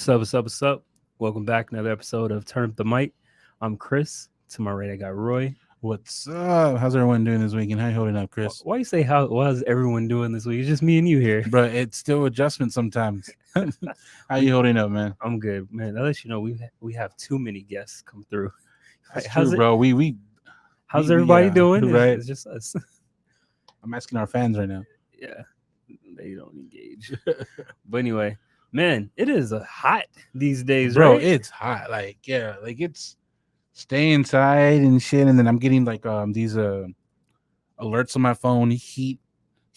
What's up? What's up? What's up? Welcome back. Another episode of Turn Up the Mic. I'm Kris. To my right, I got Roy. What's up? How's everyone doing this weekend? How you holding up, Kris? Why you say how's everyone doing this week? It's just me and you here. Bro, it's still adjustment sometimes. How you holding up, man? I'm good, man. I'll let you know we have too many guests come through. That's how's true, it? bro. How's everybody doing? Right. It's just us. I'm asking our fans right now. Yeah, they don't engage. But anyway, man, it is hot these days, Bro, right? it's hot. Like it's stay inside and shit. And then I'm getting like these alerts on my phone. Heat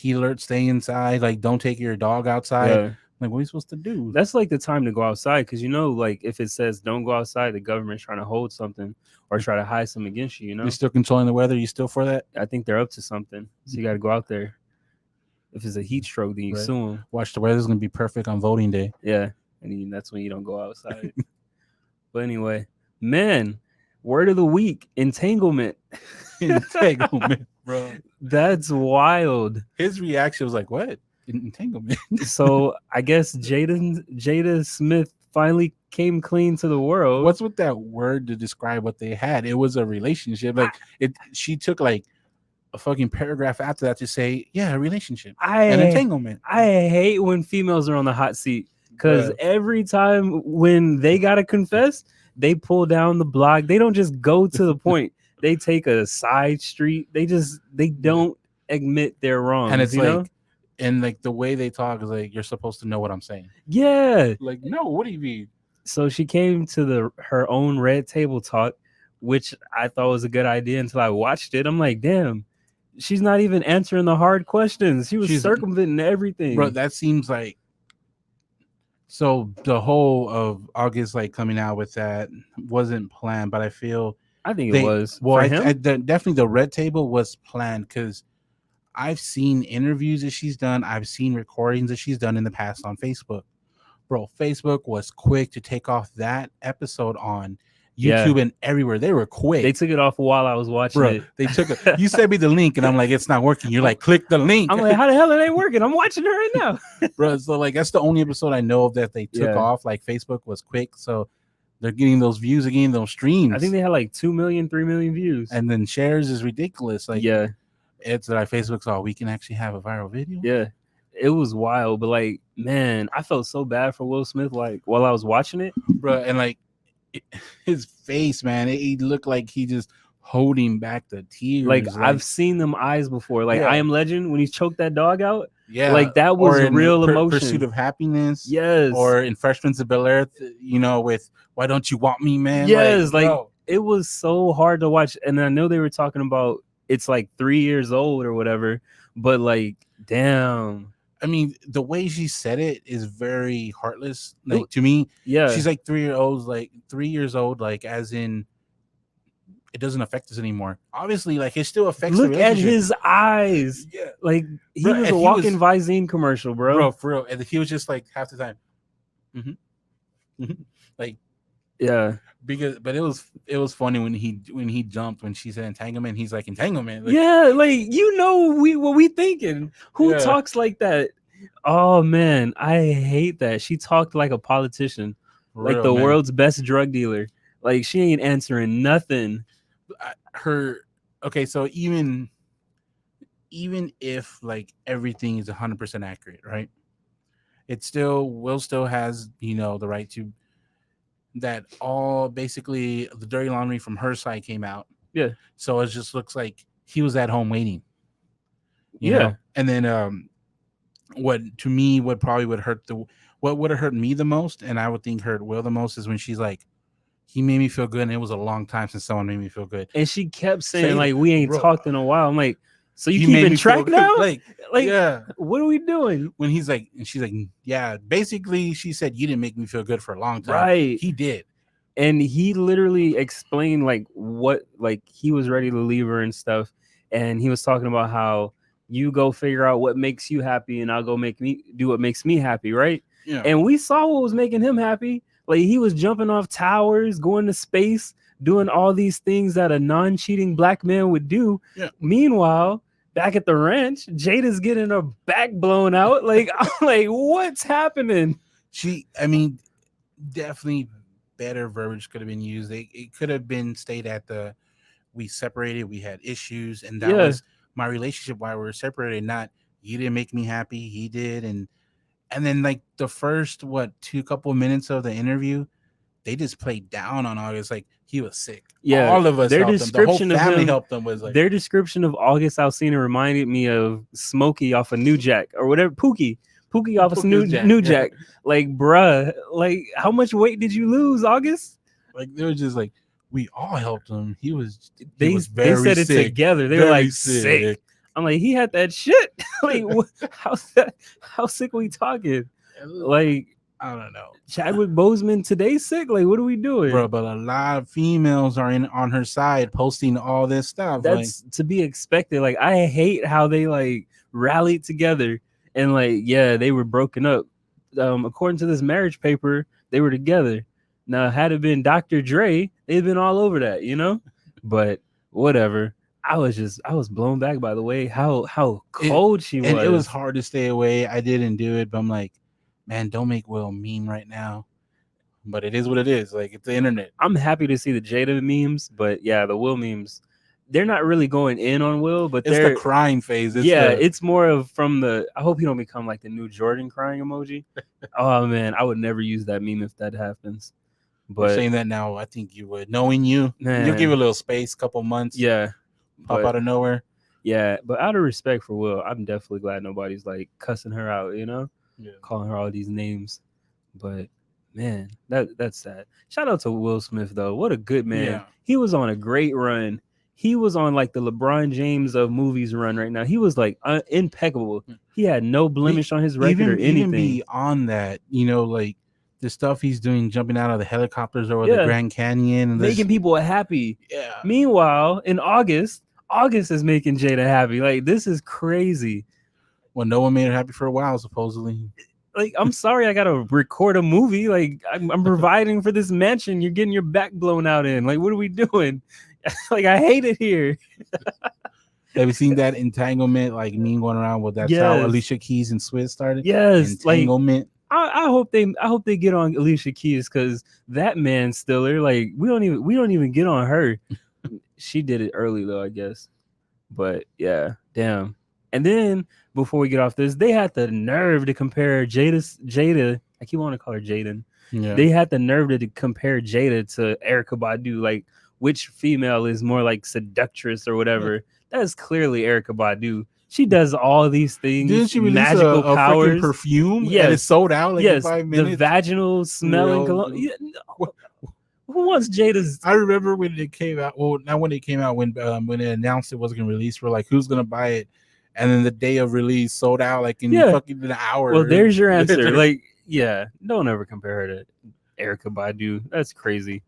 alerts, stay inside. Like, don't take your dog outside. Yeah. Like, what are you supposed to do? That's like the time to go outside because like if it says don't go outside, the government's trying to hold something or try to hide something against you. You're still controlling the weather. You still for that? I think they're up to something, so you got to go out there. If it's a heat stroke, then you sue them. Watch, the weather's gonna be perfect on voting day. Yeah, and that's when you don't go outside. But anyway, man, word of the week: entanglement. Entanglement, bro. That's wild. His reaction was like, "What? Entanglement?" So I guess Jada Smith finally came clean to the world. What's with that word to describe what they had? It was a relationship. Like she took like a fucking paragraph after that to say, "Yeah, a relationship, an entanglement." I hate when females are on the hot seat because every time when they gotta confess, they pull down the block. They don't just go to the point. They take a side street. They don't admit they're wrong. And it's like, and like the way they talk is like, you're supposed to know what I'm saying. Yeah. Like, no, what do you mean? So she came to her own red table talk, which I thought was a good idea until I watched it. I'm like, damn, she's not even answering the hard questions. She's circumventing everything. Bro, that seems like, so the whole of August like coming out with that wasn't planned, but I think it was. Well, definitely the red table was planned because I've seen interviews that she's done. I've seen recordings that she's done in the past on Facebook. Bro, Facebook was quick to take off that episode on YouTube and everywhere. They were quick. They took it off while I was watching it. They took it. You sent me the link and I'm like, it's not working. You're like, click the link. I'm like, how the hell it ain't working? I'm watching it right now. Bro, so like that's the only episode I know of that they took off. Like Facebook was quick. So they're getting those views again, those streams. I think they had like 2 million, 3 million views. And then shares is ridiculous. Like, it's like Facebook's all, we can actually have a viral video. Yeah. It was wild. But like, man, I felt so bad for Will Smith, like while I was watching it. Bro, and like his face, man, he looked like he just holding back the tears. Like I've seen them eyes before. Like I Am Legend, when he choked that dog out. Yeah, like that was real emotion. Pursuit of Happiness. Yes. Or in Fresh Prince of Bel-Air, with Why Don't You Want Me, Man? Yes, like it was so hard to watch. And I know they were talking about it's like 3 years old or whatever, but like, damn. I mean, the way she said it is very heartless. Like to me, she's like 3 years old, like as in it doesn't affect us anymore. Obviously, like it still affects. Look at his eyes. Yeah, like he was a walking Visine commercial, bro. For real. And he was just like half the time. Like, but it was funny when he jumped when she said entanglement. He's like entanglement. Like, what we thinking. Who talks like that? Oh man, I hate that. She talked like a politician, like the world's best drug dealer. Like she ain't answering nothing. So even if like everything is 100% accurate, right? Will still has the right to that. All basically the dirty laundry from her side came out. Yeah. So it just looks like he was at home waiting. You know? And then what would have hurt me the most, and I would think hurt Will the most, is when she's like, he made me feel good, and it was a long time since someone made me feel good. And she kept saying like, we ain't talked in a while. I'm like, so you keeping track now? Like, what are we doing? When he's like, and she's like, yeah, basically she said, you didn't make me feel good for a long time. Right. He did. And he literally explained like what, like he was ready to leave her and stuff. And he was talking about how you go figure out what makes you happy and I'll go do what makes me happy. Right. Yeah. And we saw what was making him happy. Like he was jumping off towers, going to space, doing all these things that a non-cheating black man would do. Yeah. Meanwhile, back at the ranch, Jada's getting her back blown out. Like, I'm like, what's happening? definitely better verbiage could have been used. It could have been stayed at the we separated, we had issues, and that was my relationship why we were separated. Not you didn't make me happy, he did, and then like the first two couple minutes of the interview, they just played down on August like he was sick. Yeah, all of us their helped him. The whole description of family him- helped him. Was like Their description of August Alsina reminded me of Smokey off of New Jack or whatever. Pookie off of New Jack. Like, bruh, like how much weight did you lose, August? like they were just like we all helped him. He was They very said it sick, together. They were very like sick. I'm like, he had that shit. Like, how sick we talking? Like, I don't know. Chadwick Boseman today sick? Like, what are we doing? Bro, but a lot of females are on her side posting all this stuff. That's to be expected. Like, I hate how they like rallied together and like, yeah, they were broken up. According to this marriage paper, they were together. Now, had it been Dr. Dre, they'd been all over that, you know? But whatever. I was blown back by the way how cold she was. And it was hard to stay away. I didn't do it, but I'm like, man, don't make Will meme right now. But it is what it is. Like, it's the internet. I'm happy to see the Jada memes, but yeah, the Will memes, they're not really going in on Will, but it's the crying phase. It's more of from the I hope you don't become like the new Jordan crying emoji. Oh man, I would never use that meme if that happens. But you're saying that now, I think you would. Knowing you, you'll give it a little space, couple months. Yeah. Pop out of nowhere. Yeah, but out of respect for Will, I'm definitely glad nobody's like cussing her out, you know? Yeah. Calling her all these names. But man, that's sad. Shout out to Will Smith though. What a good man. Yeah. He was on a great run. He was on like the LeBron James of movies run right now. He was like impeccable. He had no blemish on his record or anything. Even beyond that, you know, like the stuff he's doing, jumping out of the helicopters over the Grand Canyon, and making people happy. Yeah. Meanwhile, in August is making Jada happy. Like, this is crazy. Well, no one made her happy for a while, supposedly. Like, I'm sorry, I gotta record a movie. Like, I'm providing for this mansion. You're getting your back blown out in. Like, what are we doing? Like, I hate it here. Have you seen that entanglement like meme going around? Well, that's how Alicia Keys and Swizz started. Yes, entanglement. Like, I hope they get on Alicia Keys because that man stiller. Like, we don't even get on her. She did it early though, I guess. But yeah, damn. And then before we get off this, they had the nerve to compare Jada. I keep wanting to call her Jaden. Yeah. They had the nerve to compare Jada to Erykah Badu. Like, which female is more like seductress or whatever? Yeah. That is clearly Erykah Badu. She does all these things. Didn't she release magical a powers? Perfume? Yeah, it's sold out like in 5 minutes. The vaginal smelling cologne. Yeah, no. Who wants Jada's? I remember when it came out. Well, not when it came out. When they announced it wasn't going to release, we're like, who's going to buy it? And then the day of release sold out like in fucking an hour. Well, there's your answer. Like, yeah, don't ever compare her to Erykah Badu. That's crazy.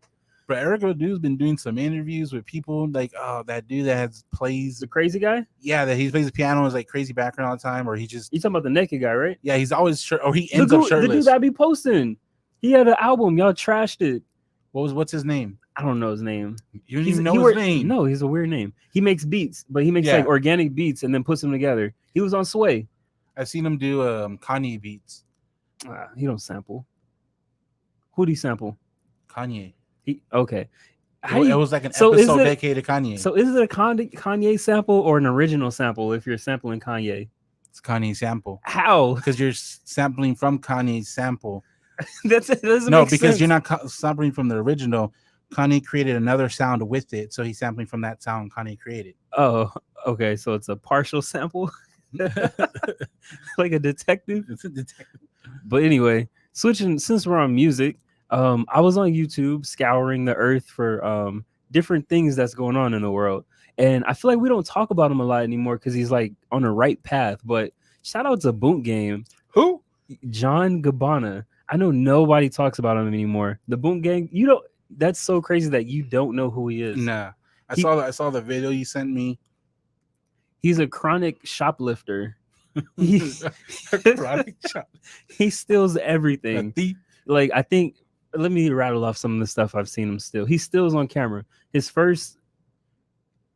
But Erykah Badu's been doing some interviews with people like, oh, that dude that plays the crazy guy. Yeah, that he plays the piano is like crazy background all the time, or he just. You talking about the naked guy, right? Yeah, he's always or he ends up shirtless. The dude that be posting. He had an album. Y'all trashed it. What's his name? I don't know his name. You don't even know his name. No, he's a weird name. He makes beats, but he makes like organic beats and then puts them together. He was on Sway. I've seen him do Kanye beats. He don't sample. Who'd he sample? Kanye. Okay. It was like an episode dedicated to Kanye. So is it a Kanye sample or an original sample if you're sampling Kanye? It's Kanye sample. How? Because you're sampling from Kanye's sample. That doesn't make sense. Because you're not sampling from the original. Kanye created another sound with it, so he's sampling from that sound Kanye created. Oh, okay. So it's a partial sample, like a detective. It's a detective. But anyway, switching since we're on music, I was on YouTube scouring the earth for different things that's going on in the world, and I feel like we don't talk about him a lot anymore because he's like on the right path. But shout out to Boot Game. Who? John Gabbana. I know nobody talks about him anymore. The Boot Gang. You don't. That's so crazy that you don't know who he is. Nah, I saw the video you sent me. He's a chronic shoplifter. He steals everything. Like, I think, let me rattle off some of the stuff I've seen him steal. He steals on camera. His first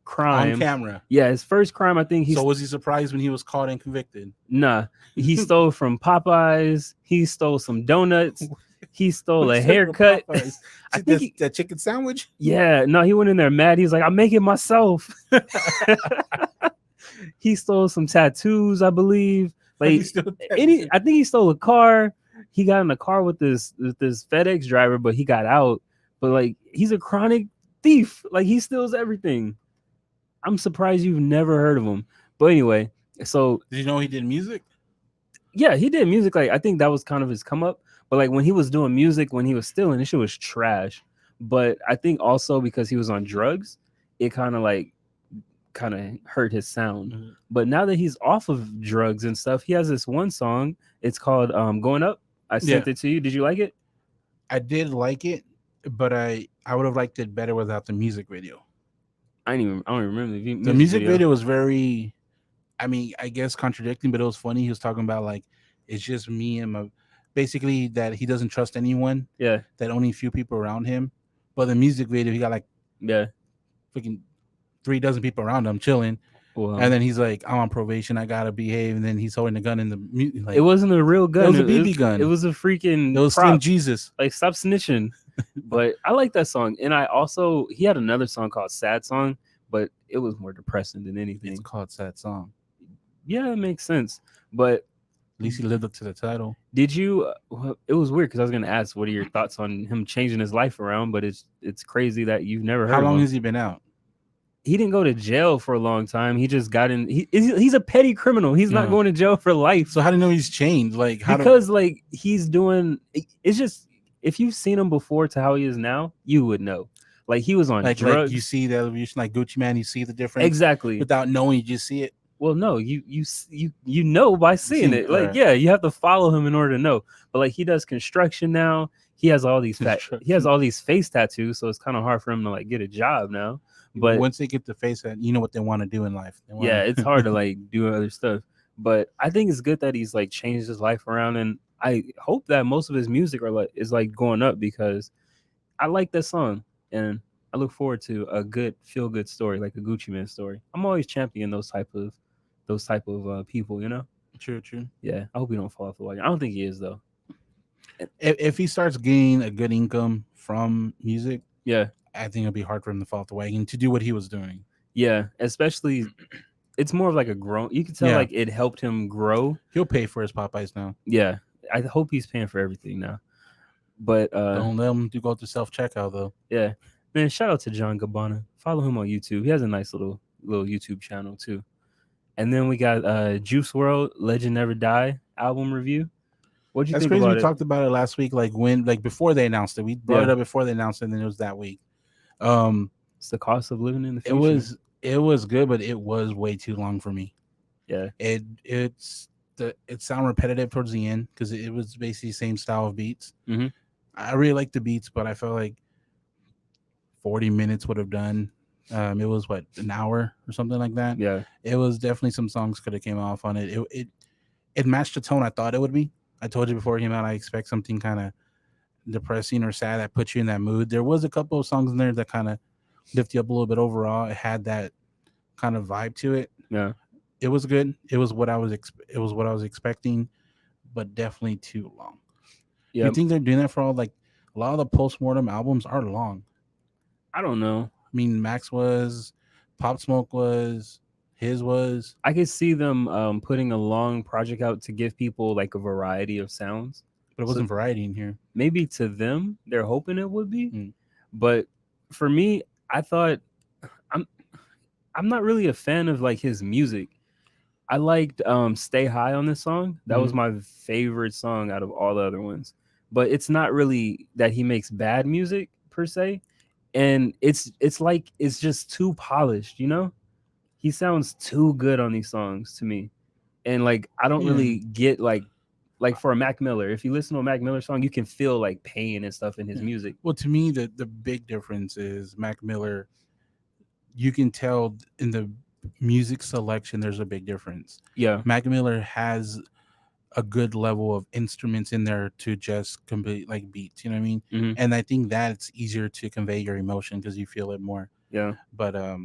crime on camera. Yeah, his first crime. I think So was he surprised when he was caught and convicted? Nah, he stole from Popeyes. He stole some donuts. He stole a What's up with haircut. Popeyes? I think That chicken sandwich. yeah, no, he went in there mad. He's like, I'm making myself. He stole some tattoos, I believe. He Like stole any, I think he stole a car. He got in a car with this FedEx driver, but he got out. But like, he's a chronic thief. Like he steals everything. I'm surprised you've never heard of him. But anyway, so Did you know he did music? yeah, he did music. Like I think that was kind of his come up. But like when he was doing music, when he was stealing, this shit was trash. But I think also because he was on drugs, it kind of hurt his sound. Mm-hmm. But now that he's off of drugs and stuff, he has this one song. It's called "Going Up." I sent it to you. Did you like it? I did like it, but I would have liked it better without the music video. I don't even remember The music video was very, I mean, I guess contradicting, but it was funny. He was talking about like it's just me and my, basically that he doesn't trust anyone. Yeah. That only a few people around him. But the music video, he got like freaking 3 dozen people around him chilling. Wow. And then he's like, I'm on probation. I gotta behave. And then he's holding a gun in the like. It wasn't a real gun. It was a BB gun. It was a freaking. It was Slim Jesus. Like stop snitching. But I like that song, and I also he had another song called "Sad Song," but it was more depressing than anything. It's called "Sad Song." Yeah, it makes sense. But at least he lived up to the title. Did you? It was weird because I was gonna ask, what are your thoughts on him changing his life around? But it's crazy that you've never heard. How long of him. has he been out? He didn't go to jail for a long time. He just got in. He's a petty criminal. He's not going to jail for life. So how do you know he's changed? Like like he's doing. It's just if you've seen him before to how he is now, you would know. Like he was on drugs. Like you see the evolution, like Gucci Man. You see the difference exactly without knowing. You just see it. Well, no, you know by seeing it. Like, yeah, you have to follow him in order to know. But like, he does construction now. He has all these face tattoos, so it's kind of hard for him to like get a job now. But once they get the face that, you know what they want to do in life. It's hard to like do other stuff. But I think it's good that he's like changed his life around, and I hope that most of his music is like going up because I like that song, and I look forward to a good feel good story like a Gucci Man story. I'm always championing those type of people, you know. True. Yeah, I hope he don't fall off the wagon. I don't think he is though. If he starts gaining a good income from music, yeah, I think it'll be hard for him to fall off the wagon to do what he was doing. Yeah, especially it's more of like a grown. You can tell like it helped him grow. He'll pay for his Popeyes now. Yeah, I hope he's paying for everything now. But don't let him go to self checkout though. Yeah, man. Shout out to John Gabbana. Follow him on YouTube. He has a nice little YouTube channel too. And then we got Juice Wrld, Legend Never Die album review. What'd you think crazy. about We talked about it last week, like before they announced it. We brought it up before they announced it, and then it was that week. It's the cost of living in the future. It was good, but it was way too long for me. Yeah. It sounded repetitive towards the end because it was basically the same style of beats. Mm-hmm. I really liked the beats, but I felt like 40 minutes would have done. It was an hour or something like that. Yeah, it was definitely some songs could have came off on it. It matched the tone I thought it would be. I told you before it came out, I expect something kind of depressing or sad that puts you in that mood. There was a couple of songs in there that kind of lift you up a little bit. Overall, it had that kind of vibe to it. Yeah, it was good. It was what I was expecting, but definitely too long. Yeah, you think they're doing that for all a lot of the postmortem albums are long? I don't know. I mean, Max was, Pop Smoke was, his was. I could see them putting a long project out to give people like a variety of sounds. But it wasn't variety in here. Maybe to them, they're hoping it would be. But for me, I thought I'm not really a fan of like his music. I liked Stay High on this song. That was my favorite song out of all the other ones. But it's not really that he makes bad music per se. And it's like it's just too polished, you know? He sounds too good on these songs to me. And like I don't really get like for a Mac Miller, if you listen to a Mac Miller song, you can feel like pain and stuff in his music. Well, to me, the big difference is Mac Miller, you can tell in the music selection there's a big difference. Yeah. Mac Miller has a good level of instruments in there to just complete like beats, you know what I mean? Mm-hmm. And I think that's easier to convey your emotion because you feel it more. Yeah. But I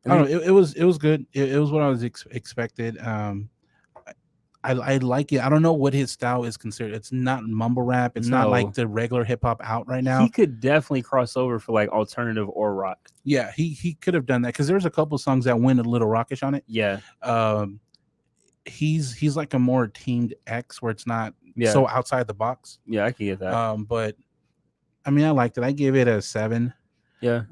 don't know, it was good. It was what I was expected. I like it. I don't know what his style is considered. It's not mumble rap. It's not like No. the regular hip hop out right now. He could definitely cross over for like alternative or rock. Yeah, he could have done that because there's a couple songs that went a little rockish on it. Yeah. He's like a more teamed X where it's not Yeah. so outside the box. Yeah, I can get that. But I mean, I liked it. I gave it a 7. Yeah.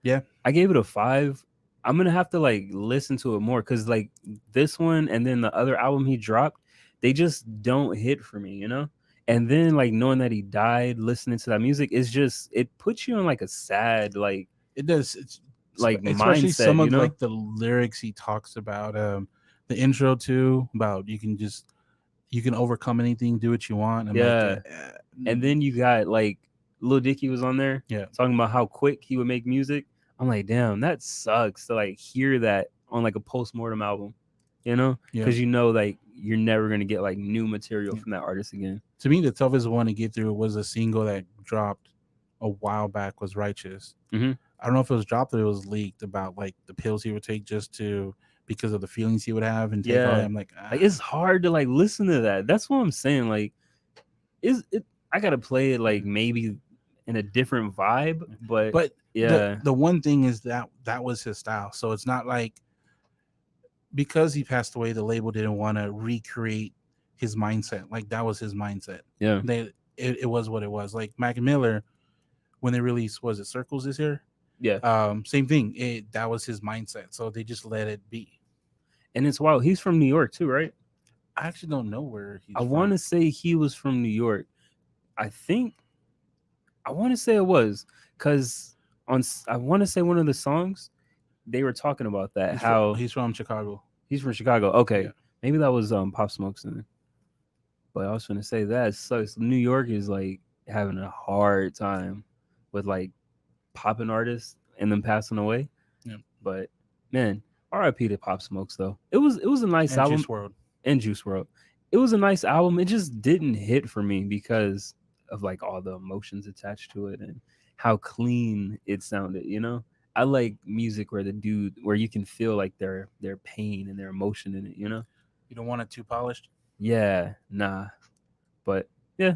Yeah. I gave it a 5. I'm gonna have to like listen to it more because like this one and then the other album he dropped, they just don't hit for me, you know. And then like knowing that he died, listening to that music is just it puts you in like a sad like It does. It's like especially mindset, some of you know? like the lyrics he talks about. The intro too about you can overcome anything, do what you want. I'm Yeah. like, And then you got like Lil Dicky was on there, yeah, talking about how quick he would make music. I'm like, damn, that sucks to like hear that on like a post-mortem album, you know? Because you know like you're never gonna get like new material from that artist again. To me, the toughest one to get through was a single that dropped a while back was Righteous. Mm-hmm. I don't know if it was dropped or it was leaked about like the pills he would take just to because of the feelings he would have and take all that. I'm like, it's hard to like listen to that. That's what I'm saying. Like, I gotta play it like maybe in a different vibe, but yeah, the one thing is that was his style. So it's not like because he passed away, the label didn't want to recreate his mindset. Like that was his mindset. Yeah, it was what it was. Like Mac Miller, when they released, was it Circles this year? Yeah. Same thing. That was his mindset. So they just let it be. And it's wild. He's from New York too, right? I actually don't know where he's I want to say he was from New York. I want to say it was because I want to say one of the songs they were talking about that he's from Chicago. He's from Chicago. Okay, yeah. Maybe that was Pop Smoke's then. But I was going to say that sucks. New York is like having a hard time with like popping artists and them passing away. Yeah. But man, R.I.P. to Pop Smokes though. It was a nice album. Juice Wrld. And Juice Wrld. It was a nice album. It just didn't hit for me because of like all the emotions attached to it and how clean it sounded, you know? I like music where you can feel like their pain and their emotion in it, you know? You don't want it too polished? Yeah, nah. But yeah.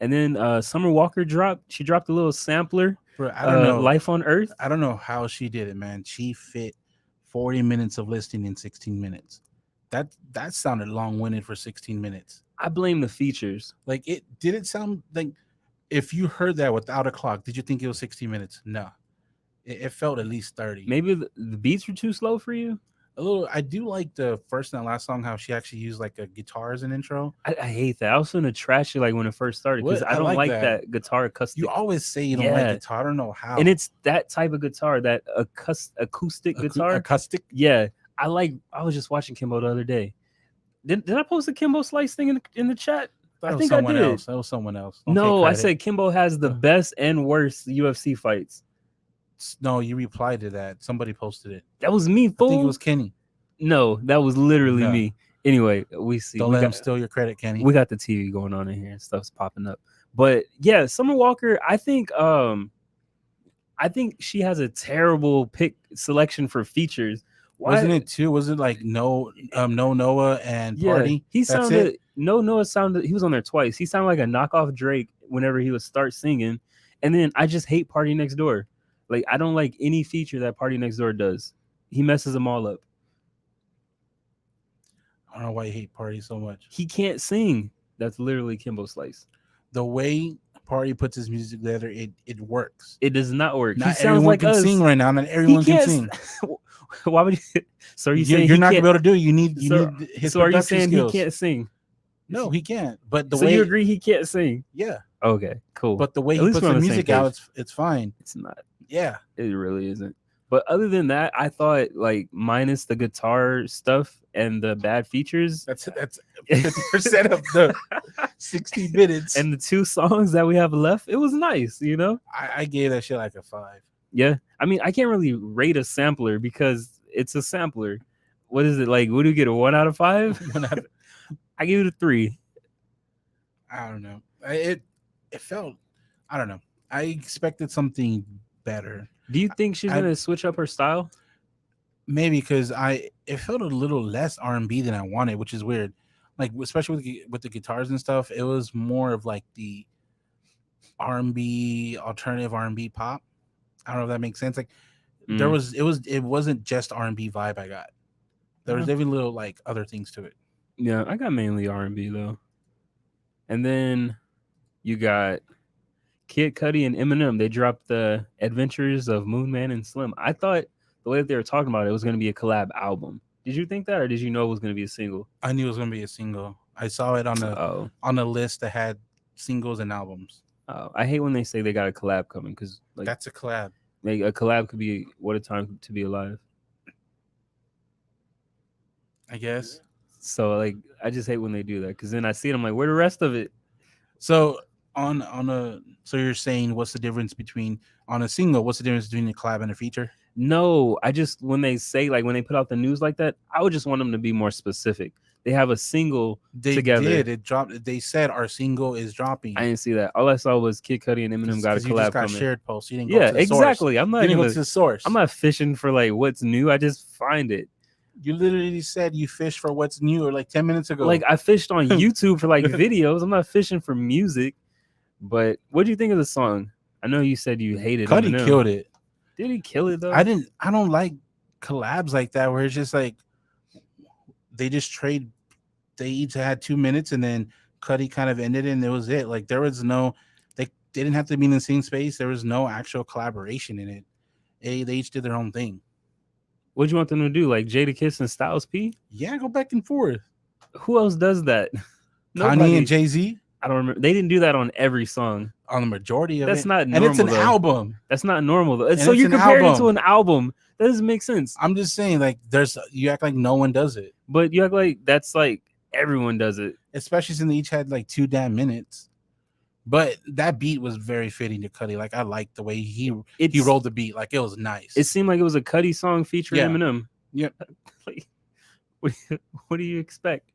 And then Summer Walker she dropped a little sampler. Bro, I don't know. Life on Earth. I don't know how she did it, man. She fit 40 minutes of listening in 16 minutes. That sounded long-winded for 16 minutes. I blame the features. Like it sound like if you heard that without a clock, did you think it was 16 minutes? No. It felt at least 30. Maybe the beats were too slow for you? A little. I do like the first and last song, how she actually used like a guitar as an intro. I hate that. I was gonna trash it like when it first started because I don't like that guitar acoustic. You always say you don't like guitar. I don't know how. And it's that type of guitar, that acoustic guitar. Acoustic? Yeah. I was just watching Kimbo the other day. Did I post a Kimbo Slice thing in the chat? I think I did. Else. That was someone else. No, I said Kimbo has the best and worst UFC fights. No, you replied to that. Somebody posted it. That was me, fool. I think it was Kenny. No, that was literally me. Anyway, we see. Don't let him steal your credit, Kenny. We got the TV going on in here and stuff's popping up. But yeah, Summer Walker, I think she has a terrible selection for features. Wasn't it too? Was it like no Noah and Party? He sounded Noah sounded. He was on there twice. He sounded like a knockoff Drake whenever he would start singing. And then I just hate Party Next Door. Like I don't like any feature that Party Next Door does. He messes them all up. I don't know why you hate Party so much. He can't sing. That's literally Kimbo Slice. The way Party puts his music together, it works. It does not work. Not he sounds like can sing right now. Not everyone can sing. Why would you? So are you saying you're not gonna be able to do it? You need his. So are you saying skills. He can't sing? No, he can't. But the so way you agree he can't sing? Yeah. Okay, cool. But the way he puts the music out, it's fine. It's not. Yeah, it really isn't. But other than that, I thought like minus the guitar stuff and the bad features, that's 50% of the 60 minutes and the 2 songs that we have left. It was nice, you know. I gave that shit like a 5. Yeah, I mean, I can't really rate a sampler because it's a sampler. What is it like? What do you get? A 1 out of 5? I give it a 3. I don't know. It felt. I don't know. I expected something better. Do you think she's gonna switch up her style? Maybe because it felt a little less R&B than I wanted, which is weird. Like especially with the guitars and stuff, it was more of like the R&B alternative R&B pop. I don't know if that makes sense. Like it wasn't just R&B vibe I got. There was every little like other things to it. Yeah, I got mainly R&B though. And then you got Kid Cudi and Eminem. They dropped the Adventures of Moon Man and Slim. I thought the way that they were talking about it was going to be a collab album. Did you think that, or did you know it was going to be a single? I knew it was going to be a single. I saw it on the list that had singles and albums. I hate when they say they got a collab coming because like that's a collab. Like a collab could be What a Time to Be Alive, I guess. So like I just hate when they do that because then I see it, I'm like, where the rest of it? So so you're saying what's the difference between on a single? What's the difference between a collab and a feature? No, I just when they say like when they put out the news like that, I would just want them to be more specific. They have a single together. It dropped. They said our single is dropping. I didn't see that. All I saw was Kid Cudi and Eminem got a collab. You just got shared posts. You didn't go to the exactly. Source. I'm not you didn't go to the source. I'm not fishing for like what's new. I just find it. You literally said you fished for what's new, or like 10 minutes ago. Like I fished on YouTube for like videos. I'm not fishing for music. But what do you think of the song? I know you said you hated it. Cudi killed it. Did he kill it though? I don't like collabs like that where it's just like they just trade. They each had 2 minutes and then Cudi kind of ended it and it was it. Like there was no, they didn't have to be in the same space. There was no actual collaboration in it. They each did their own thing. What do you want them to do? Like Jadakiss and Styles P? Yeah, go back and forth. Who else does that? Kanye and Jay-Z? I don't remember. They didn't do that on every song. On the majority of That's it. Not normal. And it's an album. That's not normal though. So you're comparing it to an album. That doesn't make sense. I'm just saying, like, you act like no one does it. But you act like that's like everyone does it. Especially since they each had like 2 damn minutes. But that beat was very fitting to Cudi. Like I liked the way he rolled the beat. Like it was nice. It seemed like it was a Cudi song featuring Eminem. Yeah. Like, what do you expect?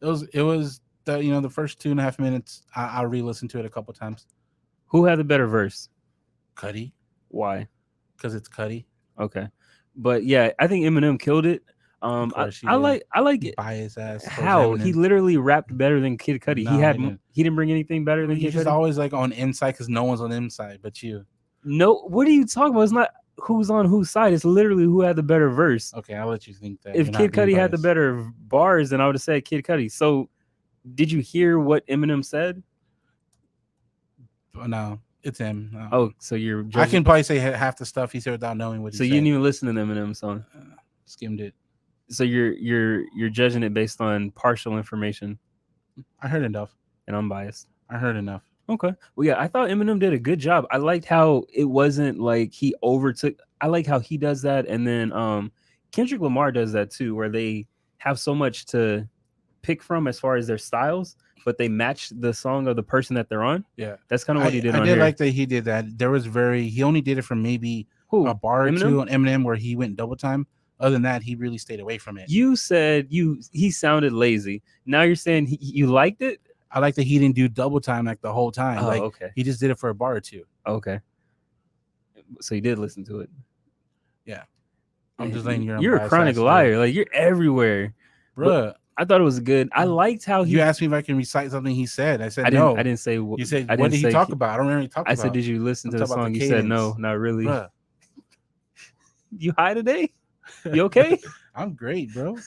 It was the first 2.5 minutes. I re-listened to it a couple times. Who had the better verse? Cudi. Why? Because it's Cudi. Okay, but yeah, I think Eminem killed it. I like it. Bias ass. How he literally rapped better than Kid Cudi. No, he didn't bring anything better than Kid Cudi. He's just always like on inside because no one's on inside but you. No, what are you talking about? It's not who's on whose side. It's literally who had the better verse. Okay, I'll let you think that. If Kid Cudi had the better bars, then I would have said Kid Cudi. So, did you hear what Eminem said? Oh, no, it's him. No. Oh, so you're. I can probably say half the stuff he said without knowing what he said. So you didn't even listen to the Eminem song. Skimmed it. So you're judging it based on partial information. I heard enough, and I'm biased. I heard enough. Okay. Well, yeah, I thought Eminem did a good job. I liked how it wasn't like he overtook. I like how he does that, and then Kendrick Lamar does that too, where they have so much to pick from as far as their styles, but they match the song of the person that they're on. Yeah, that's kind of what he did. I did like that he did that. He only did it for maybe a bar or two on Eminem where he went double time. Other than that, he really stayed away from it. You said he sounded lazy. Now you're saying you liked it? I like that he didn't do double time like the whole time. Oh, like okay. He just did it for a bar or two. Okay. So you did listen to it. Yeah. I'm just letting you're a chronic liar. Like you're everywhere. Bruh. I thought it was good. I liked how you asked me if I can recite something he said. I said no. I didn't say you said what did he talk about? I don't remember what he talked about. I said, did you listen to the song? You said no, not really. Bruh. You high today? You okay? I'm great, bro.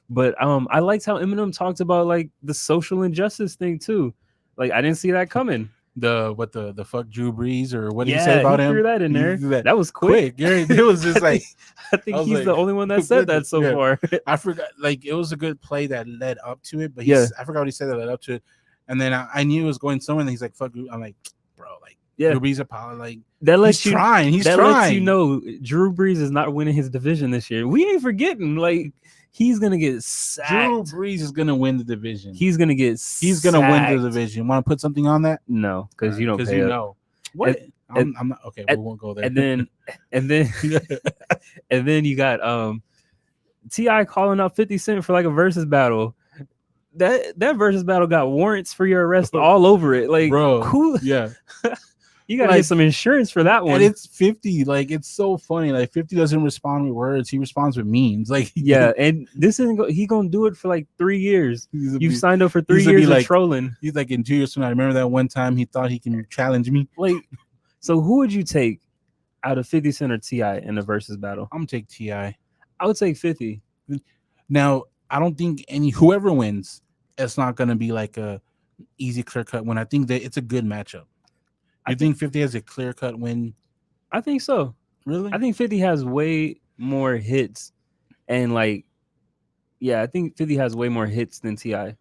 But I liked how Eminem talked about like the social injustice thing too. Like I didn't see that coming. The fuck Drew Brees or what did he say about him? Threw that in there. That was quick. It was just like I think he's the only one that said that so far. I forgot. Like it was a good play that led up to it, but I forgot what he said that led up to it. And then I knew it was going somewhere. And he's like, "Fuck," I'm like, "Bro, like Drew Brees apologized." Like that lets he's trying. He's trying. Lets you know Drew Brees is not winning his division this year. We ain't forgetting. Like he's gonna get sacked. Drew Brees is gonna win the division. He's gonna get. He's gonna win the division. Want to put something on that? No, because you don't. Because you know what? I'm not okay. We won't go there. And then and then you got T.I. calling out 50 Cent for like a versus battle. That versus battle got warrants for your arrest all over it. Like, bro, who? Yeah. You got to get some insurance for that one. And it's 50. Like, it's so funny. Like, 50 doesn't respond with words. He responds with memes. Like, yeah, and this isn't. He gonna do it for like 3 years. You've signed up for 3 years of trolling. He's like, in 2 years from now, I remember that one time he thought he can challenge me. Like, so who would you take out of 50 Cent or T.I. in a versus battle? I'm gonna take T.I. I would take 50. Now, I don't think whoever wins, it's not gonna be like a easy clear cut win. I think that it's a good matchup. I think 50 has a clear cut win. I think so. Really? I think 50 has way more hits, and I think 50 has way more hits than T.I.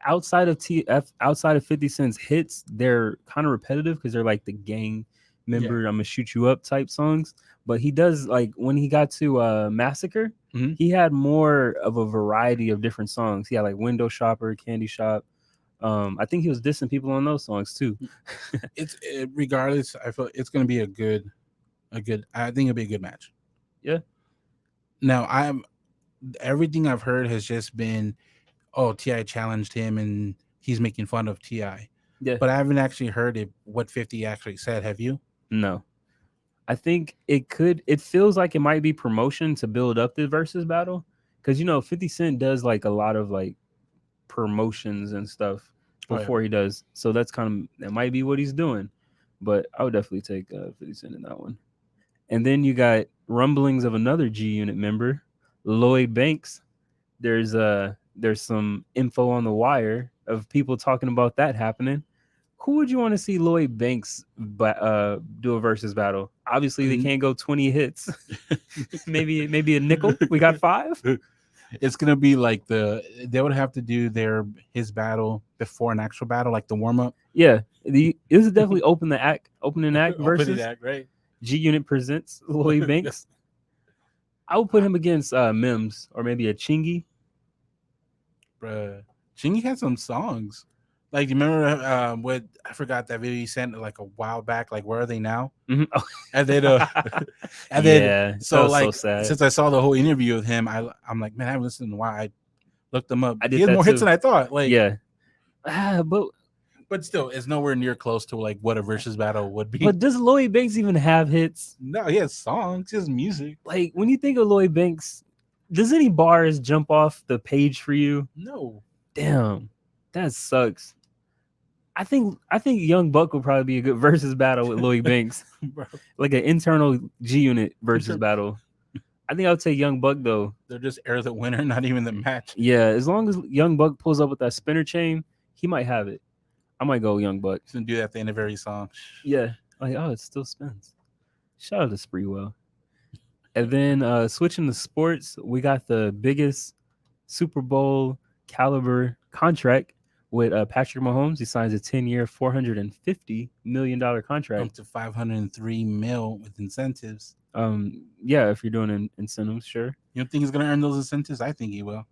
Outside of 50 Cent's hits, they're kind of repetitive because they're like the gang member, I'm gonna shoot you up type songs. But he does, like, when he got to Massacre, he had more of a variety of different songs. He had like Window Shopper, Candy Shop. I think he was dissing people on those songs too. Regardless, I feel it's gonna be a good. I think it'll be a good match. Yeah. Now everything I've heard has just been, oh, T.I. challenged him and he's making fun of T.I. Yeah. But I haven't actually heard what 50 actually said. Have you? No. I think it feels like it might be promotion to build up the versus battle. Because 50 Cent does like a lot of like promotions and stuff before he does. So that might be what he's doing. But I would definitely take 50 Cent in that one. And then you got rumblings of another G Unit member, Lloyd Banks. There's some info on the wire of people talking about that happening. Who would you want to see Lloyd Banks do a versus battle? Obviously, they can't go 20 hits. maybe a nickel. We got 5. It's gonna be like they would have to do his battle before an actual battle, like the warm up. Yeah, this is definitely opening act versus opening act, right? G Unit presents Lloyd Banks. I would put him against Mims or maybe a Chingy. Bruh, Chingy had some songs. Like, you remember what I forgot that video you sent like a while back? Like, Where Are They Now? Mm-hmm. Oh. And then, so sad. Since I saw the whole interview with him, I'm like, man, I haven't listened in a while. I looked them up. He has more hits than I thought. Like, yeah, but still, it's nowhere near close to like what a versus battle would be. But does Lloyd Banks even have hits? No, he has songs, just music. Like, when you think of Lloyd Banks, does any bars jump off the page for you? No. Damn, that sucks. I think Young Buck would probably be a good versus battle with Lloyd Banks, like an internal G Unit versus battle. I think I would say Young Buck though. They're just air the winner, not even the match. Yeah, as long as Young Buck pulls up with that spinner chain, he might have it. I might go Young Buck. He's gonna do that at the end of every song. Yeah, like, oh, it still spins. Shout out to Spreewell. And then switching to sports, we got the biggest Super Bowl caliber contract with Patrick Mahomes. He signs a 10-year, $450 million contract. Up to $503 million with incentives. Yeah, if you're doing incentives, sure. You don't think he's gonna earn those incentives? I think he will.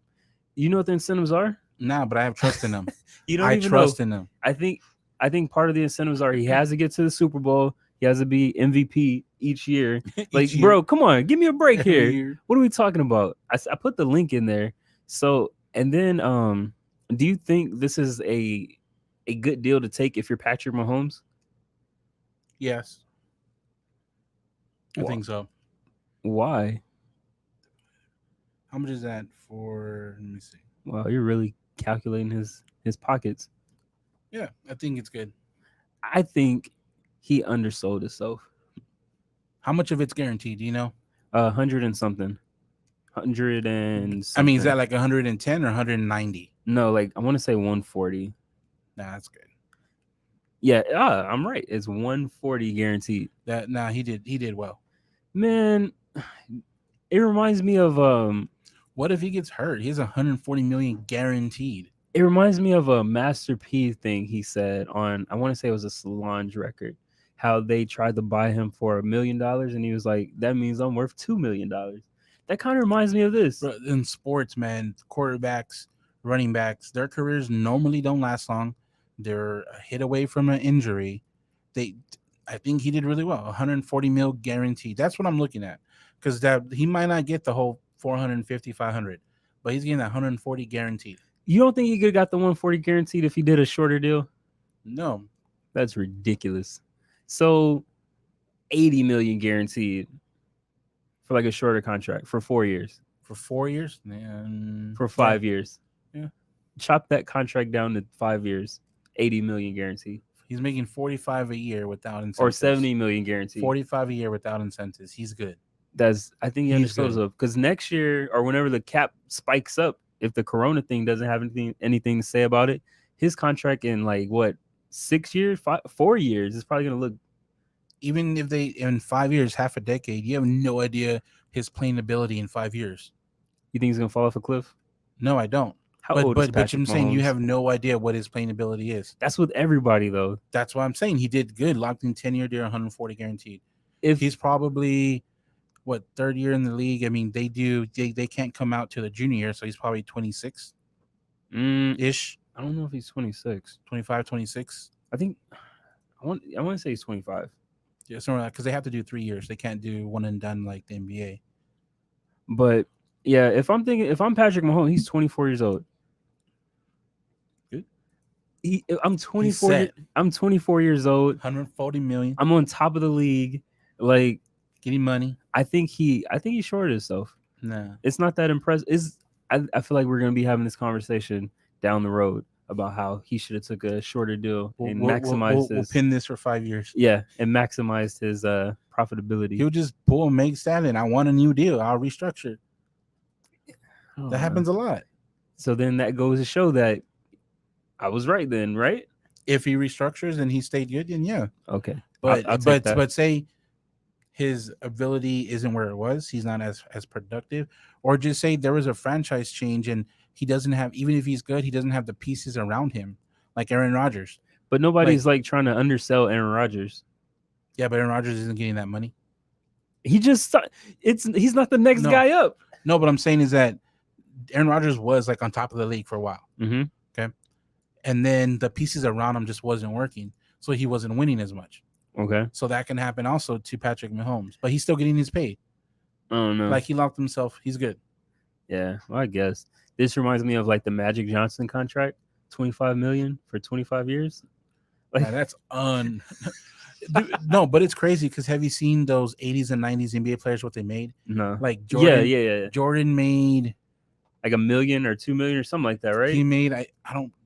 You know what the incentives are? Nah, but I have trust in him. I trust in him. I think part of the incentives are he has to get to the Super Bowl. He has to be MVP each year. Like, bro, come on, give me a break here. What are we talking about? I put the link in there. So, and then do you think this is a good deal to take if you're Patrick Mahomes? Yes. I think so. Why? How much is that for? Let me see. Wow, you're really calculating his pockets. Yeah, I think it's good. I think he undersold himself. How much of it's guaranteed? Do you know? 100 and something. 100 and something. I mean, is that like 110 or 190? No, like I want to say 140. Nah, that's good. Yeah, I'm right. It's 140 guaranteed. He did well. Man, it reminds me of what if he gets hurt? He has 140 million guaranteed. It reminds me of a Master P thing he said on, I want to say it was a Solange record, how they tried to buy him for $1 million and he was like, that means I'm worth $2 million. That kind of reminds me of this. Bro, in sports, man, quarterbacks, running backs, their careers normally don't last long. They're a hit away from an injury. I think he did really well. 140 mil guaranteed. That's what I'm looking at. Because he might not get the whole 450, 500, but he's getting that 140 guaranteed. You don't think he could have got the 140 guaranteed if he did a shorter deal? No. That's ridiculous. So 80 million guaranteed for like a shorter contract for 4 years. For 4 years? And for 5 years. Yeah. Chop that contract down to 5 years. 80 million guaranteed. He's making 45 a year without incentives. Or 70 million guaranteed. 45 a year without incentives. He's good. I think he understands it. Because next year or whenever the cap spikes up, if the corona thing doesn't have anything to say about it, his contract in like what 6 years, 4 years is probably gonna look. Even if they in 5 years, half a decade, you have no idea his playing ability in 5 years. You think he's gonna fall off a cliff? No, I don't. How old is Patrick but I'm saying Mahomes? you have no idea what his playing ability is. That's with everybody though. That's why I'm saying he did good. Locked in 10-year deal, 140 guaranteed. If he's probably what, third year in the league. I mean, they can't come out to the junior year, so he's probably 26 ish. I don't know if he's 26, 25, 26. I think I want to say he's 25. Yeah, somewhere like, because they have to do 3 years. They can't do one and done like the NBA. But yeah, if I'm Patrick Mahomes, he's 24 years old. Good. I'm 24. I'm 24 years old. 140 million. I'm on top of the league. Like getting money. I think he shorted himself. No, it's not that impressive. I feel like we're gonna be having this conversation down the road about how he should have took a shorter deal and maximized we'll pin this for 5 years. Yeah, and maximized his profitability. He'll just pull and make that, and I want a new deal. I'll restructure. That happens a lot. So then that goes to show that I was right then, right? If he restructures and he stayed good, then yeah. Okay. But say his ability isn't where it was, he's not as productive, or just say there was a franchise change and he doesn't have, even if he's good, he doesn't have the pieces around him like Aaron Rodgers. But nobody's like trying to undersell Aaron Rodgers. Yeah, but Aaron Rodgers isn't getting that money. He's not the next guy up. No, but I'm saying is that Aaron Rodgers was like on top of the league for a while. Mm-hmm. Okay. And then the pieces around him just wasn't working. So he wasn't winning as much. Okay. So that can happen also to Patrick Mahomes, but he's still getting his pay. Oh no. Like he locked himself. He's good. Yeah. Well, I guess this reminds me of like the Magic Johnson contract, 25 million for 25 years. Like that's no, but it's crazy because have you seen those 80s and 90s NBA players, what they made? No. Like Jordan. Yeah. Jordan made like $1 million or $2 million or something like that, right? He made, I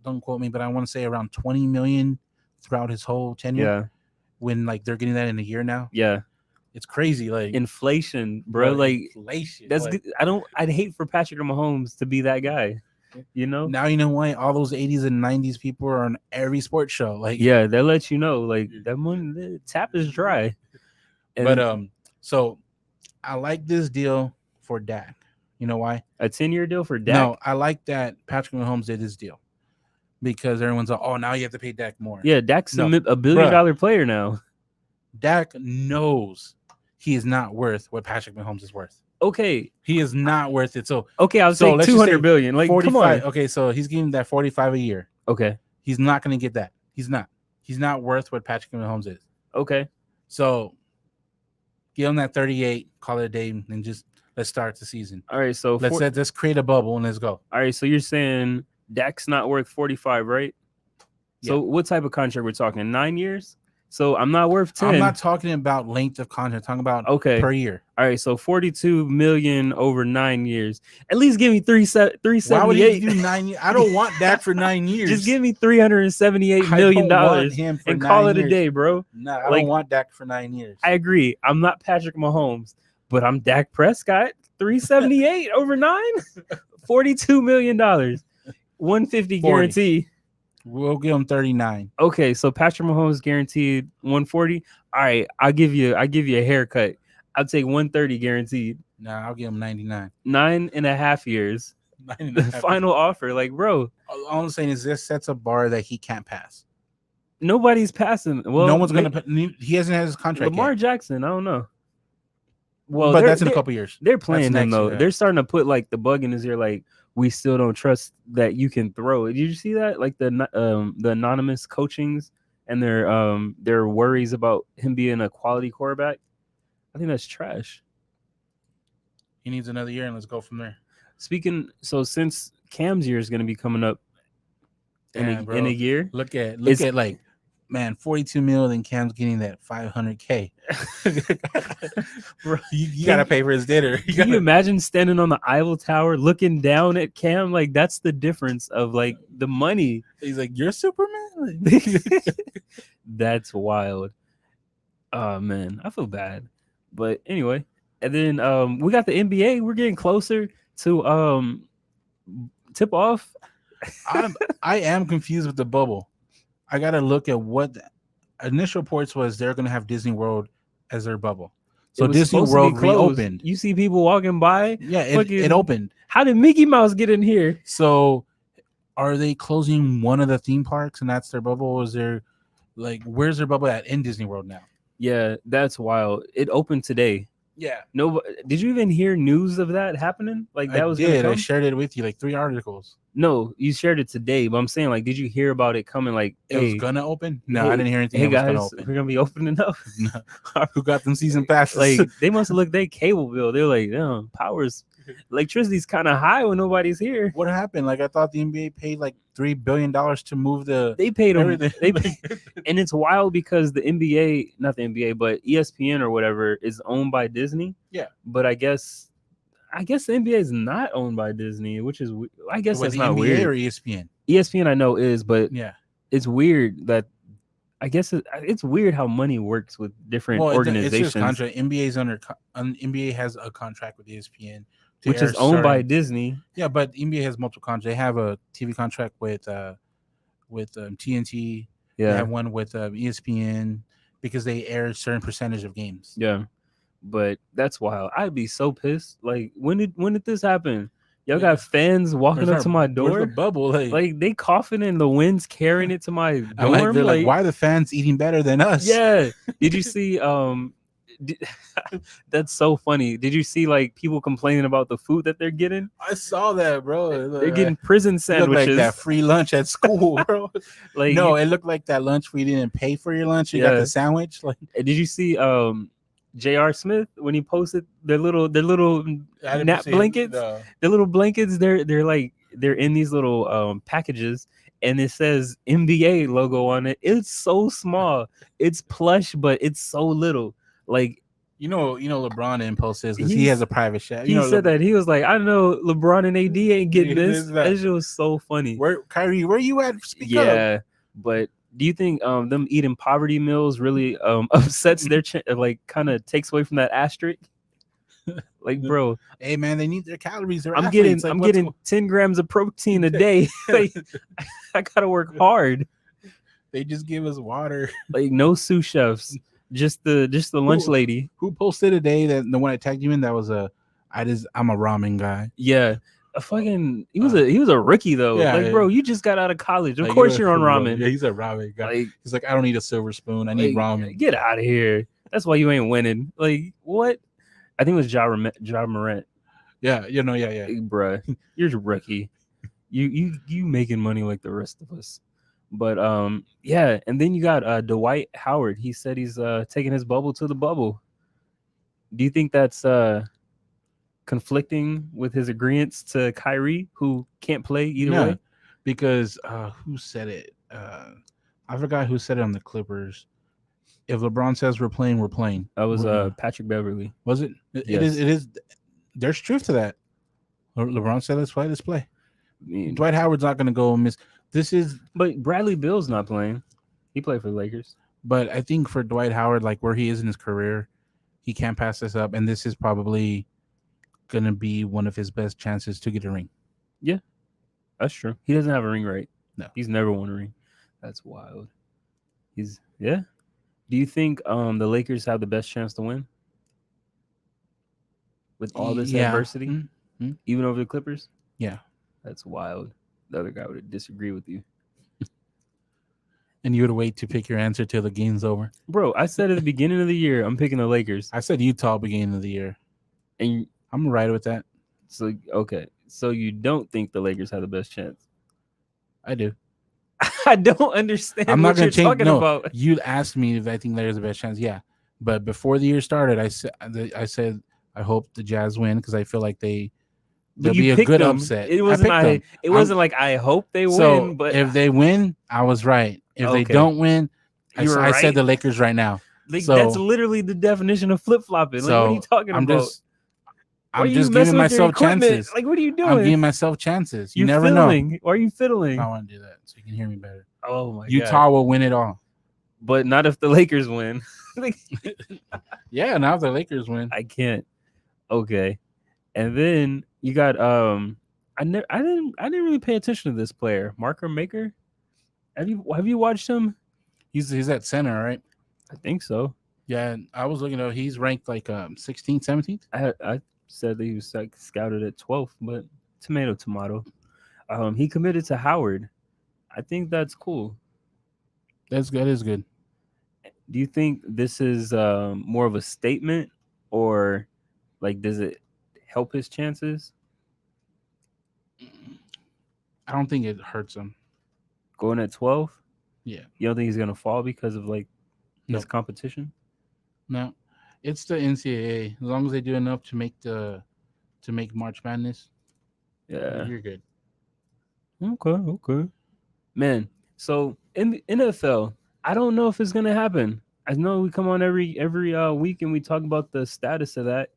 don't quote me, but I want to say around 20 million throughout his whole tenure. Yeah. When like they're getting that in a year now. Yeah. It's crazy. Like inflation, bro. Like inflation. That's good. I'd hate for Patrick Mahomes to be that guy. You know? Now you know why all those 80s and 90s people are on every sports show. Like yeah, they let you know like that money, the tap is dry. And, but so I like this deal for Dak. You know why? A 10-year deal for Dak? No, I like that Patrick Mahomes did this deal because everyone's like, oh, now you have to pay Dak more. Yeah, Dak's a $1 billion player now. Dak knows he is not worth what Patrick Mahomes is worth. Okay, he is not worth it. So okay, I was saying 200 billion. Like 45. Come on. Okay, so he's getting that 45 a year. Okay, he's not going to get that. He's not worth what Patrick Mahomes is. Okay, so give him that 38. Call it a day, and just let's start the season. All right, so let's create a bubble and let's go. All right, so you're saying Dak's not worth 45, right? Yeah. So what type of contract we're talking? 9 years? So I'm not worth 10. I'm not talking about length of contract. I'm talking about per year. All right, so 42 million over 9 years. At least give me 378. Why would he do 9 years? I don't want Dak for 9 years. Just give me $378 million and call it a day, bro. No, I don't want Dak for 9 years. I agree. I'm not Patrick Mahomes, but I'm Dak Prescott. 378 over 9, $42 million, 150 guarantee. We'll give him 39. Okay, so Patrick Mahomes guaranteed 140. All right, I'll give you a haircut. I'll take 130 guaranteed. Nah, I'll give him 99. 9.5 years. 9.5 final offer. Like, bro. All I'm saying is this sets a bar that he can't pass. Nobody's passing. Well, no one's gonna. He hasn't had his contract. Lamar yet. Jackson. I don't know. Well, but that's in a couple years. They're playing him though. They're starting to put like the bug in his ear. Like, we still don't trust that you can throw. Did you see that? Like the anonymous coachings and their worries about him being a quality quarterback. I think that's trash. He needs another year, and let's go from there. So since Cam's year is going to be coming up in a year, look at like man, 42 mil, and Cam's getting that 500K. Bro, you gotta pay for his dinner. Can you imagine standing on the Eiffel Tower looking down at Cam? Like, that's the difference of like the money. He's like, you're Superman. That's wild. Oh man, I feel bad. But anyway, and then we got the NBA. We're getting closer to tip off. I am confused with the bubble. I gotta look at what the initial reports was. They're gonna have Disney World as their bubble. So Disney World reopened. You see people walking by. Yeah, it opened. How did Mickey Mouse get in here? So are they closing one of the theme parks and that's their bubble? Or is there like where's their bubble at in Disney World now? Yeah, that's wild. It opened today. Yeah. No, did you even hear news of that happening? Like that was I shared it with you, like 3 articles. No, you shared it today, but I'm saying, like, did you hear about it coming? Like, it was gonna open? No, hey, I didn't hear anything. Hey it was guys, gonna open. We're gonna be opening up. No. Who got them season passes? Like, they must have looked their cable bill. They're like, electricity's kind of high when nobody's here. What happened? Like, I thought the NBA paid like $3 billion to move the. They paid them. And it's wild because the NBA, not the NBA, but ESPN or whatever, is owned by Disney. Yeah. But I guess the NBA is not owned by Disney, which is, I guess that's not NBA weird. Or ESPN? ESPN I know is, but yeah, it's weird that I guess it's weird how money works with different organizations. It's just contract. NBA has a contract with ESPN, which is owned by Disney. Yeah, but NBA has multiple contracts. They have a TV contract with TNT. Yeah, they have one with ESPN because they air a certain percentage of games. Yeah. But that's wild. I'd be so pissed. Like, when did this happen? Y'all got fans walking up to my door. Where's the bubble? Like they coughing and the wind's carrying it to my dorm. They're like, why are the fans eating better than us? Yeah. Did you see? That's so funny. Did you see like people complaining about the food that they're getting? I saw that, bro. They're getting prison sandwiches. Like that free lunch at school, bro. Like no, it looked like that lunch where you didn't pay for your lunch. You got the sandwich. Like, did you see? J.R. Smith when he posted their little nap blankets, their little blankets. They're in these little packages, and it says NBA logo on it. It's so small. It's plush, but it's so little. Like LeBron didn't post this because he has a private chat. He said that he was like, I know LeBron and AD ain't getting this. That shit was so funny. Kyrie, where you at? Speak up. But. Do you think them eating poverty meals really upsets their like kind of takes away from that asterisk? Like, bro, hey man, they need their calories. I'm getting 10 grams of protein a day. Like, I gotta work hard. They just give us water. Like, no sous chefs, just the lunch lady. Who posted a day that the one I tagged you in? That was I'm a ramen guy. Yeah. He was a rookie though. Yeah, bro, you just got out of college. Of course you're on ramen. Yeah, he's a ramen guy. He's like, I don't need a silver spoon. I need ramen. Get out of here. That's why you ain't winning. Like, what? I think it was Ja Morant. Yeah, yeah. Hey, bruh, you're a rookie. You making money like the rest of us. But yeah, and then you got Dwight Howard. He said he's taking his bubble to the bubble. Do you think that's conflicting with his agreements to Kyrie, who can't play either way? Because who said it? I forgot who said it on the Clippers. If LeBron says we're playing, we're playing. That was Patrick Beverly. Was it? Yes. It is. There's truth to that. LeBron said, "Let's play. Let's play." Dwight Howard's not going to go miss. But Bradley Beal's not playing. He played for the Lakers. But I think for Dwight Howard, like where he is in his career, he can't pass this up, and this is probably gonna be one of his best chances to get a ring. Yeah, that's true. He doesn't have a ring, right? No, he's never won a ring. That's wild. Do you think the Lakers have the best chance to win with all this adversity, even over the Clippers? Yeah, that's wild. The other guy would disagree with you. And you would wait to pick your answer till the game's over. Bro, I said at the beginning of the year, I'm picking the Lakers. I said Utah beginning of the year. And I'm right with that. So, okay. So you don't think the Lakers have the best chance? I do. I don't understand I'm what not you're talking about. You asked me if I think Lakers have the best chance. Yeah. But before the year started, I said I hope the Jazz win because I feel like they'll be a good upset. It wasn't like I hope they win. But if they win, I was right. If they don't win, I said the Lakers right now. Like, that's literally the definition of flip flopping. Like, what are you talking about? I'm just giving myself chances. Like, what are you doing? I'm giving myself chances. You never fiddling. know. Why are you fiddling? I want to do that so you can hear me better. Oh my Utah God. will win it all. But not if the Lakers win. Yeah, now if the Lakers win. I can't. Okay. And then you got I didn't really pay attention to this player, Marker Maker. Have you watched him? He's at center, right? I think so. Yeah, I was looking at. He's ranked like 16th, 17th. I said that he was like scouted at 12th, but tomato. He committed to Howard. I think that's cool. That's good. Is good. Do you think this is more of a statement, or like does it help his chances? I don't think it hurts him. Going at 12? Yeah. You don't think he's gonna fall because of like this competition? No, it's the NCAA. As long as they do enough to make March Madness, yeah, you're good. Okay. Man, so in the NFL, I don't know if it's gonna happen. I know we come on every week and we talk about the status of that.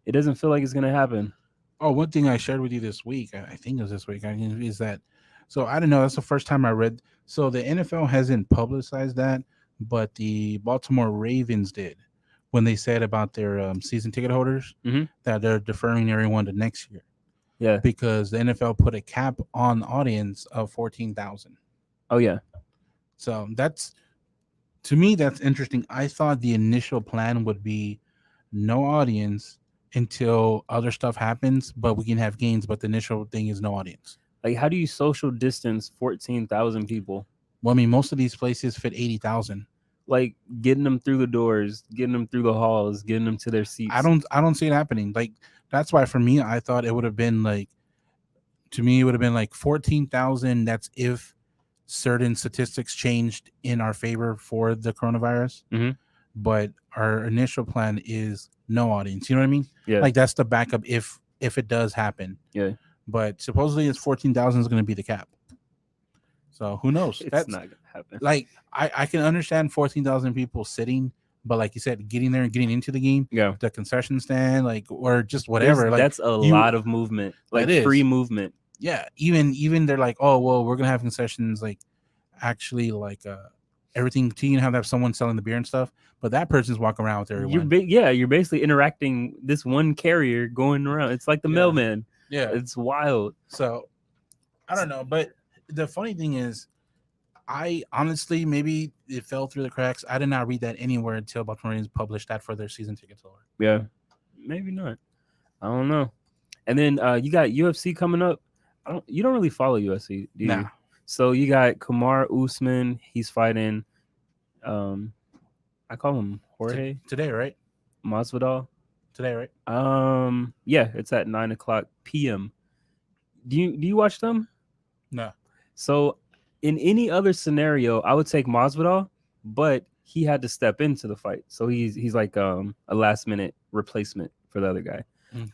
It doesn't feel like it's gonna happen. Oh, one thing I shared with you this week, I think it was this week, is that. So I don't know. That's the first time I read. So the NFL hasn't publicized that, but the Baltimore Ravens did when they said about their season ticket holders that they're deferring everyone to next year. Yeah, because the NFL put a cap on audience of 14,000. Oh yeah. So to me that's interesting. I thought the initial plan would be no audience until other stuff happens, but we can have games. But the initial thing is no audience. Like, how do you social distance 14,000 people? Well, I mean, most of these places fit 80,000. Like getting them through the doors, getting them through the halls, getting them to their seats. I don't see it happening. Like that's why for me, I thought it would have been like, to me, it would have been like 14,000. That's if certain statistics changed in our favor for the coronavirus. But our initial plan is no audience. You know what I mean? Yeah. Like that's the backup if it does happen. Yeah. But supposedly it's 14,000 is going to be the cap. So who knows? That's not going to happen. Like I can understand 14,000 people sitting, but like you said, getting there and getting into the game, the concession stand, like, or just whatever. That's a lot of movement, like free movement. Yeah. Even they're like, oh, well, we're going to have concessions, like actually like everything. You can have someone selling the beer and stuff, but that person's walking around with everyone. You're basically interacting this one carrier going around. It's like the mailman. Yeah. It's wild. So I don't know, but the funny thing is, I honestly, maybe it fell through the cracks. I did not read that anywhere until Baltimore Ravens published that for their season tickets holder. Yeah, maybe not. I don't know. And then you got UFC coming up. You don't really follow UFC, do you? Nah. So you got Kamaru Usman. He's fighting. I call him Jorge today, right? Masvidal. Today, right? Yeah, it's at 9:00 p.m. Do you watch them? No. So in any other scenario, I would take Masvidal, but he had to step into the fight. So he's like a last minute replacement for the other guy.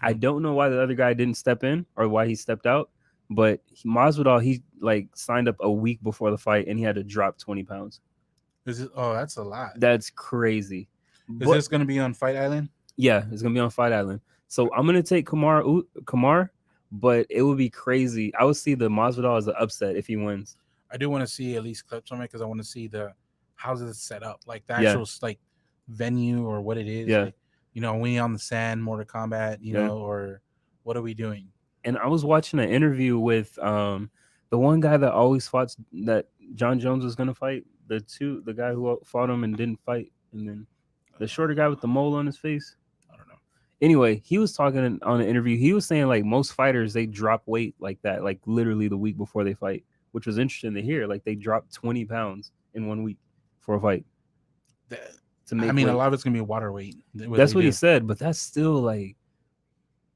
I don't know why the other guy didn't step in or why he stepped out, but Masvidal, he like signed up a week before the fight and he had to drop 20 pounds. That's a lot. That's crazy. Is this going to be on Fight Island? Yeah, it's going to be on Fight Island. So I'm going to take Kamar, but it would be crazy. I would see the Masvidal as an upset if he wins. I do want to see at least clips from it because I want to see how's it set up, like the actual like venue or what it is. Yeah. Like, we on the sand, Mortal Kombat, know, or what are we doing? And I was watching an interview with the one guy that always fought that John Jones was going to fight. The guy who fought him and didn't fight, and then the shorter guy with the mole on his face. I don't know. Anyway, he was talking on an interview. He was saying like most fighters, they drop weight like that, like literally the week before they fight, which was interesting to hear. Like they dropped 20 pounds in 1 week for a fight. A lot of it's gonna be water weight. That's what he said, but that's still like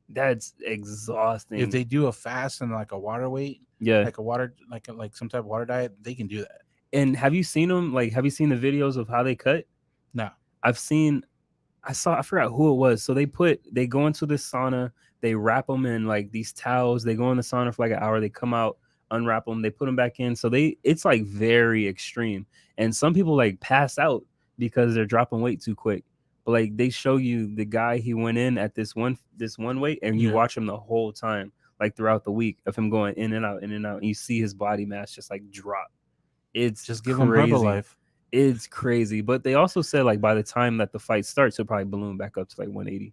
that's exhausting. If they do a fast and like a water weight, like a water, like some type of water diet, they can do that. And have you seen them? Like, have you seen the videos of how they cut? No, I forgot who it was. So they go into this sauna, they wrap them in like these towels. They go in the sauna for like an hour. They come out. unwrap them, they put them back in. So it's like very extreme. And some people like pass out because they're dropping weight too quick. But like they show you the guy, he went in at this one weight, and you watch him the whole time, like throughout the week of him going in and out, in and out. And you see his body mass just like drop. It's just crazy. Give him Herbalife. It's crazy. But they also said like by the time that the fight starts, he'll probably balloon back up to like 180.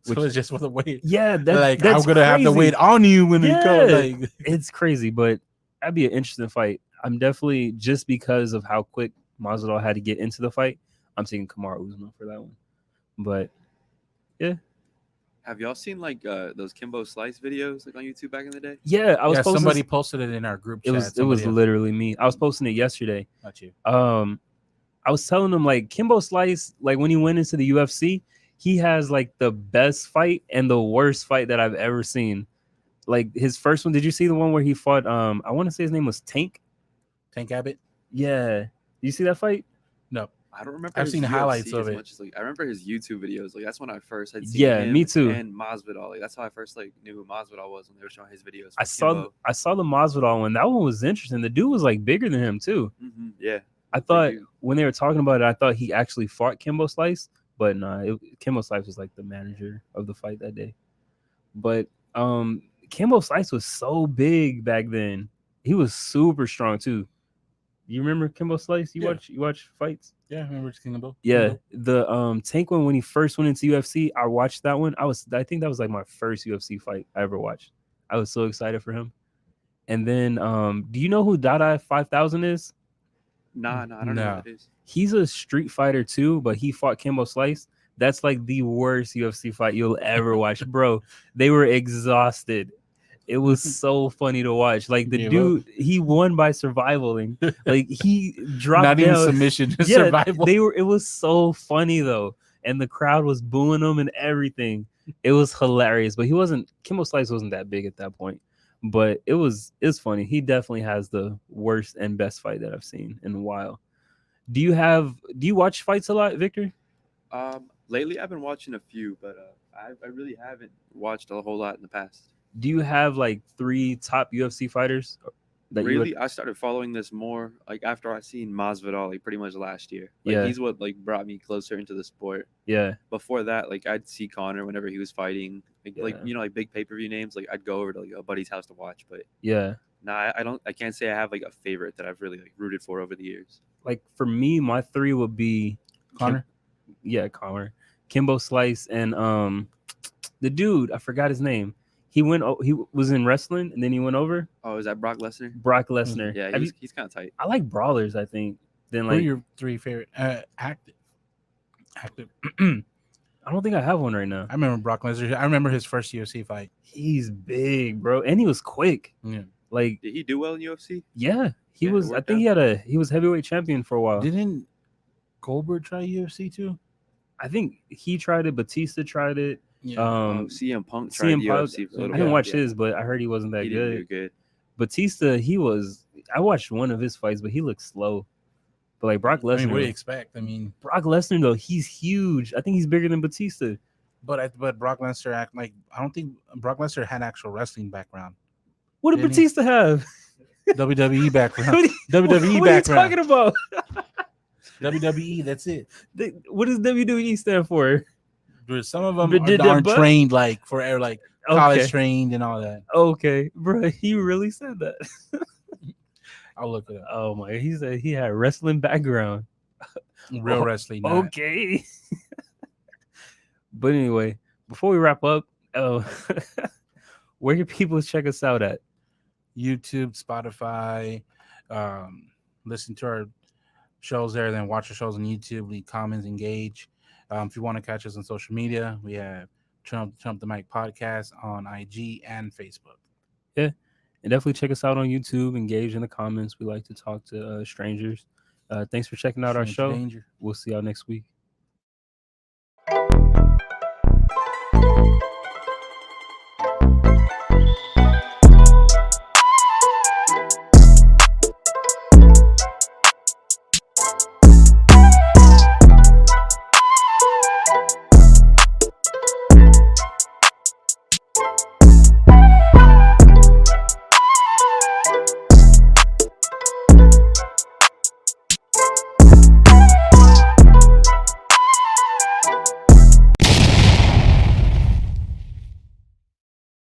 So it's just for the weight. Yeah, that's I'm gonna crazy. have the weight on you when it goes. Like it's crazy, but that'd be an interesting fight. I'm definitely, just because of how quick Masvidal had to get into the fight, I'm taking Kamaru Usman for that one. But yeah. Have y'all seen like those Kimbo Slice videos like on YouTube back in the day? Yeah, I was posting. Somebody posted it in our group chat. It was literally me. I was posting it yesterday. Not you. I was telling them like Kimbo Slice, like when he went into the UFC, he has like the best fight and the worst fight that I've ever seen. Like his first one, did you see the one where he fought? I want to say his name was Tank Abbott. Yeah, did you see that fight? No, I don't remember. I've seen highlights of it. Much as, like, I remember his YouTube videos. Like that's when I first had seen him. Me too. And Masvidal. Like that's how I first like knew who Masvidal was when they were showing his videos. I saw the Masvidal one. That one was interesting. The dude was like bigger than him too. Mm-hmm. Yeah. I thought when they were talking about it, I thought he actually fought Kimbo Slice, but nah, Kimbo Slice was like the manager of the fight that day. But Kimbo Slice was so big back then. He was super strong too. You remember Kimbo Slice? You watch fights? Yeah, I remember Kimbo. Yeah, the Tank one when he first went into UFC, I watched that one. I think that was like my first UFC fight I ever watched. I was so excited for him. And then do you know who Dada 5000 is? Nah, I don't know who that is. He's a street fighter too, but he fought Kimbo Slice. That's like the worst UFC fight you'll ever watch, bro. They were exhausted. It was so funny to watch. Like the dude, he won by survivaling. Like he dropped not down. Even submission, survival. It was so funny though, and the crowd was booing him and everything. It was hilarious. But Kimbo Slice wasn't that big at that point. But it's funny. He definitely has the worst and best fight that I've seen in a while. Do you watch fights a lot, Victor? Lately I've been watching a few, but I really haven't watched a whole lot in the past. Do you have like 3 top UFC fighters that really? I started following this more like after I seen Masvidal like pretty much last year. Like he's what like brought me closer into the sport. Yeah. Before that, like I'd see Conor whenever he was fighting. Like you know, like big pay-per-view names, like I'd go over to like a buddy's house to watch. But I can't say I have like a favorite that I've really like rooted for over the years. Like for me, my 3 would be Conor. Conor, Kimbo Slice, and the dude, I forgot his name. He was in wrestling and then he went over. Oh, is that Brock Lesnar? Brock Lesnar. Yeah, he's kind of tight. I like brawlers, I think. Then like, who are your 3 favorite active? I don't think I have one right now. I remember Brock Lesnar. I remember his first UFC fight. He's big, bro, and he was quick. Yeah. Like, did he do well in UFC? Yeah, he was. I think he was heavyweight champion for a while. Didn't Goldberg try UFC too? I think he tried it. Batista tried it. Yeah. CM Punk tried UFC for a little I didn't watch his, but I heard he wasn't that good. Didn't do good. Batista, I watched one of his fights, but he looked slow. But like Brock Lesnar, what do you expect? I mean, Brock Lesnar though, he's huge. I think he's bigger than Batista. But Brock Lesnar I don't think Brock Lesnar had actual wrestling background. What did Batista have? WWE background. WWE what background. What are you talking about? WWE, that's it. What does WWE stand for? Some of them aren't trained like for like college trained and all that. Okay, bro, he really said that. I'll look it up. Oh my, he said he had wrestling background. Real wrestling. Not. Okay. But anyway, before we wrap up, where can people check us out at? YouTube, Spotify. Listen to our shows there, then watch our shows on YouTube. Leave comments, engage. If you want to catch us on social media, we have Trump the Mic podcast on IG and Facebook. Yeah, and definitely check us out on YouTube. Engage in the comments. We like to talk to strangers. Thanks for checking out our show. We'll see y'all next week.